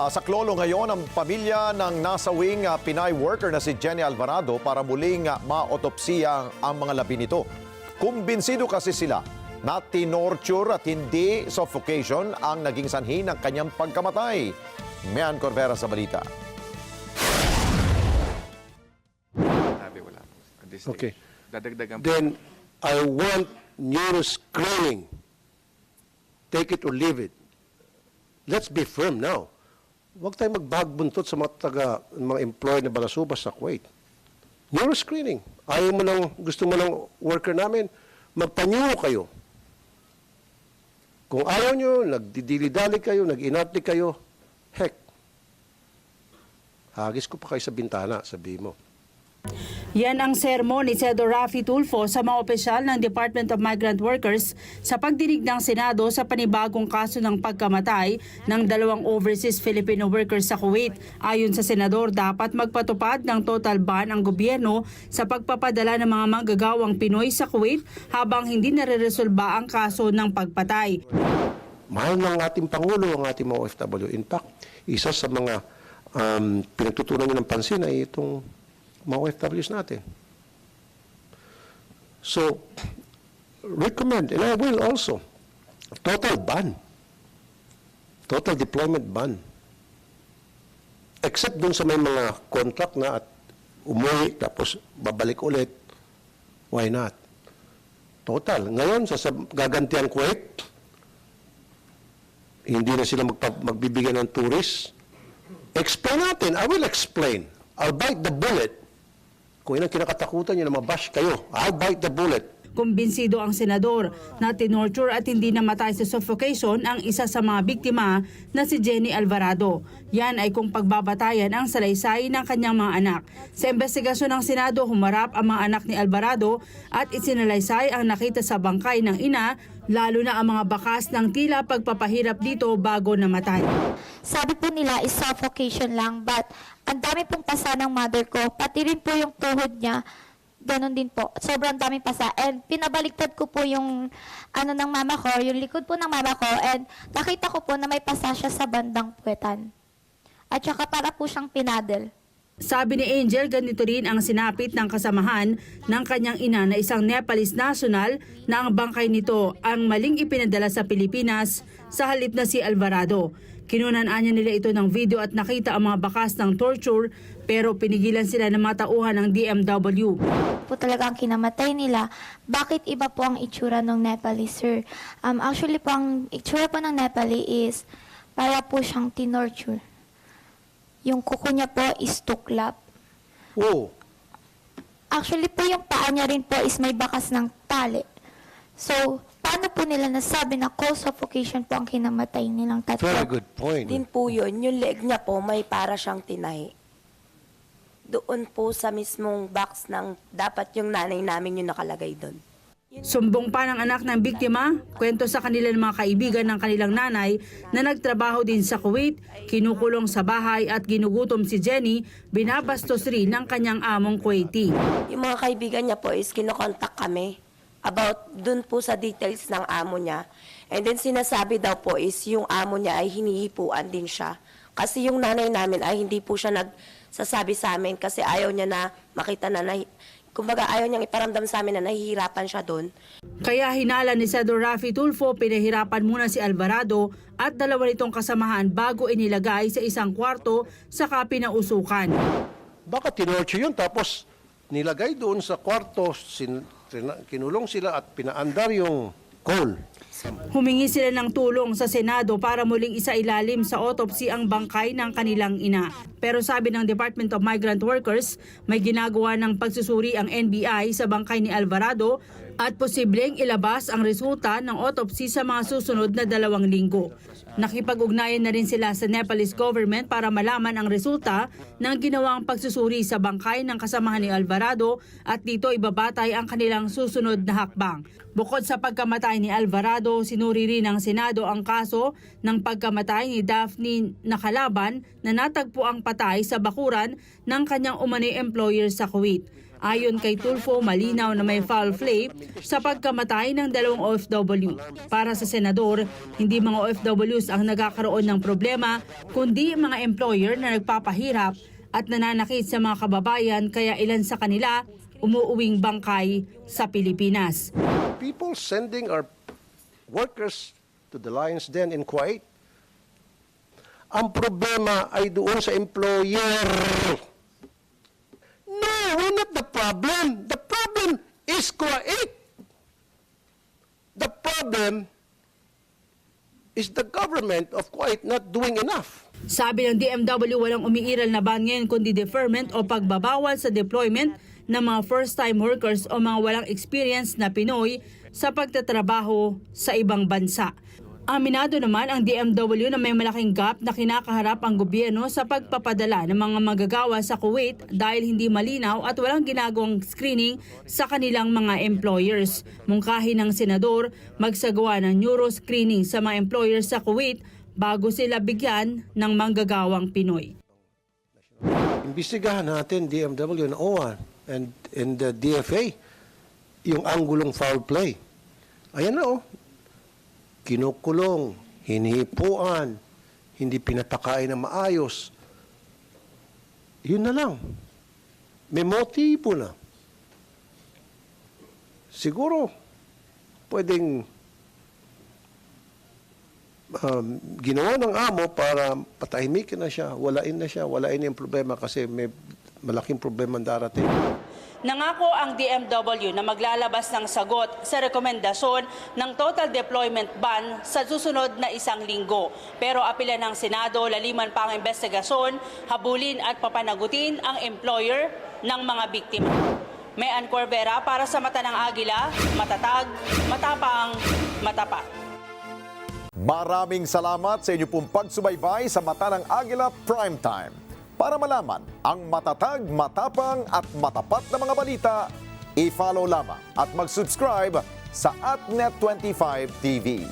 Saklolo ngayon ang pamilya ng nasawing Pinay worker na si Jenny Alvarado para muling maotopsiya ang mga labi nito. Kumbinsido kasi sila na tinorture at hindi suffocation ang naging sanhi ng kanyang pagkamatay. Mian Corvera sa balita. Okay. Dadagdagan Then I want neuroscreening. Take it or leave it. Let's be firm now. Huwag tayong magbagbuntot sa mga employee na balasubas sa Kuwait. Neuroscreening. Ayaw mo lang, gusto mo lang worker namin, magpanyuro kayo. Kung ayaw nyo, nagdidili-dali kayo, nag-inarti kayo, heck, hagis ko pa kayo sa bintana, sabihin mo. Yan ang sermon ni Senador Raffy Tulfo sa mga opisyal ng Department of Migrant Workers sa pagdinig ng Senado sa panibagong kaso ng pagkamatay ng 2 overseas Filipino workers sa Kuwait. Ayon sa Senador, dapat magpatupad ng total ban ang gobyerno sa pagpapadala ng mga manggagawang Pinoy sa Kuwait habang hindi nare-resolba ang kaso ng pagpatay. Mahal ng ating Pangulo ang ating mga OFW. In fact, isa sa mga pinagtutunan niyo ng pansin ay itong mga OFWs natin. So, recommend, and I will also, total ban. Total deployment ban. Except dun sa may mga contract na at umuwi, tapos babalik ulit, why not? Total. Ngayon, gagantihan Kuwait, hindi na sila magbibigyan ng tourist. Explain natin. I will explain. I'll bite the bullet. Kung yun ang kinakatakutan nyo na mabash kayo, I'll bite the bullet. Kumbinsido ang senador na tinorture at hindi namatay sa suffocation ang isa sa mga biktima na si Jenny Alvarado. Yan ay kung pagbabatayan ang salaysay ng kanyang mga anak. Sa investigasyon ng Senado, humarap ang mga anak ni Alvarado at isinalaysay ang nakita sa bangkay ng ina, lalo na ang mga bakas ng tila pagpapahirap dito bago namatay. Sabi po nila is suffocation lang, but ang dami pong pasa ng mother ko, pati rin po yung tuhod niya, ganun din po. Sobrang daming pasa. And pinabaliktad ko po yung ng mama ko, yung likod po ng mama ko, and nakita ko po na may pasa siya sa bandang puwetan. At saka para po siyang pinadel. Sabi ni Angel, ganito rin ang sinapit ng kasamahan ng kanyang ina na isang Nepalese national na ang bangkay nito ang maling ipinadala sa Pilipinas sa halip na si Alvarado. Kinunan-anya nila ito ng video at nakita ang mga bakas ng torture pero pinigilan sila ng matauhan ng DMW. Po talaga ang kinamatay nila. Bakit iba po ang itsura ng Nepali, sir? Actually po ang itsura po ng Nepali is para po siyang tinorture. Yung kuko niya po is tuklap. Oh. Actually po yung paa niya rin po is may bakas ng tali. So, paano po nila nasabi na cold suffocation po ang kinamatay nilang tatlo? Very good point. Din po yun, yung leg niya po may para siyang tinay. Doon po sa mismong box ng dapat yung nanay namin yung nakalagay doon. Sumbong pa ng anak ng biktima, kwento sa kanila ng mga kaibigan ng kanilang nanay na nagtrabaho din sa Kuwait, kinukulong sa bahay at ginugutom si Jenny, binabastos rin ng kanyang among Kuwaiti. Yung mga kaibigan niya po is kinokontak kami about dun po sa details ng amo niya. And then sinasabi daw po is yung amo niya ay hinihipuan din siya. Kasi yung nanay namin ay hindi po siya nagsasabi sa amin kasi ayaw niya na makita na kumbaga ayaw niyang iparamdam sa amin na nahihirapan siya doon. Kaya hinala ni Senador Raffy Tulfo, pinahirapan muna si Alvarado at dalawa nitong kasamahan bago inilagay sa isang kwarto saka pinausukan. Baka tinorture yun, tapos nilagay doon sa kwarto, kinulong sila at pinaandar yung coal. Humingi sila ng tulong sa Senado para muling isailalim sa autopsy ang bangkay ng kanilang ina. Pero sabi ng Department of Migrant Workers, may ginagawa ng pagsusuri ang NBI sa bangkay ni Alvarado at posibleng ilabas ang resulta ng autopsy sa mga susunod na 2 linggo. Nakipag-ugnayan na rin sila sa Nepalese government para malaman ang resulta ng ginawang pagsusuri sa bangkay ng kasamahan ni Alvarado at dito ibabatay ang kanilang susunod na hakbang. Bukod sa pagkamatay ni Alvarado, sinuri rin ng Senado ang kaso ng pagkamatay ni Daphne na kalaban na natagpo ang patay sa bakuran ng kanyang umano'y employer sa Kuwait. Ayon kay Tulfo, malinaw na may foul play sa pagkamatay ng 2 OFW. Para sa senador, hindi mga OFWs ang nagkakaroon ng problema, kundi mga employer na nagpapahirap at nananakit sa mga kababayan, kaya ilan sa kanila umuuwing bangkay sa Pilipinas. People sending our workers to the lion's den in Kuwait, ang problema ay doon sa employer. No, we're not the problem. The problem is Kuwait. The problem is the government of Kuwait not doing enough. Sabi ng DMW, walang umiiral na ban ngayon kundi deferment o pagbabawal sa deployment ng mga first-time workers o mga walang experience na Pinoy sa pagtatrabaho sa ibang bansa. Aminado naman ang DMW na may malaking gap na kinakaharap ang gobyerno sa pagpapadala ng mga manggagawa sa Kuwait dahil hindi malinaw at walang ginagawang screening sa kanilang mga employers. Mungkahi ng senador magsagawa ng neuro screening sa mga employers sa Kuwait bago sila bigyan ng manggagawang Pinoy. Imbestigahan natin DMW and OWA and the DFA yung anggulong foul play. Ayan na oh. Kinukulong, hinihipuan, hindi pinapakain na maayos. Yun na lang. May motibo na. Siguro, pwedeng ginawa ng amo para patahimikin na siya, walain yung problema kasi may malaking problema darating. Nangako ang DMW na maglalabas ng sagot sa rekomendasyon ng total deployment ban sa susunod na 1 linggo. Pero apila ng Senado, laliman pa ang investigasyon, habulin at papanagutin ang employer ng mga biktima. Mayan Corbera para sa Mata ng Agila, matatag, matapang, matapat. Maraming salamat sa inyo pong pagsubaybay sa Mata ng Agila Primetime. Para malaman ang matatag, matapang at matapat na mga balita, i-follow lamang at mag-subscribe sa @Net25 TV.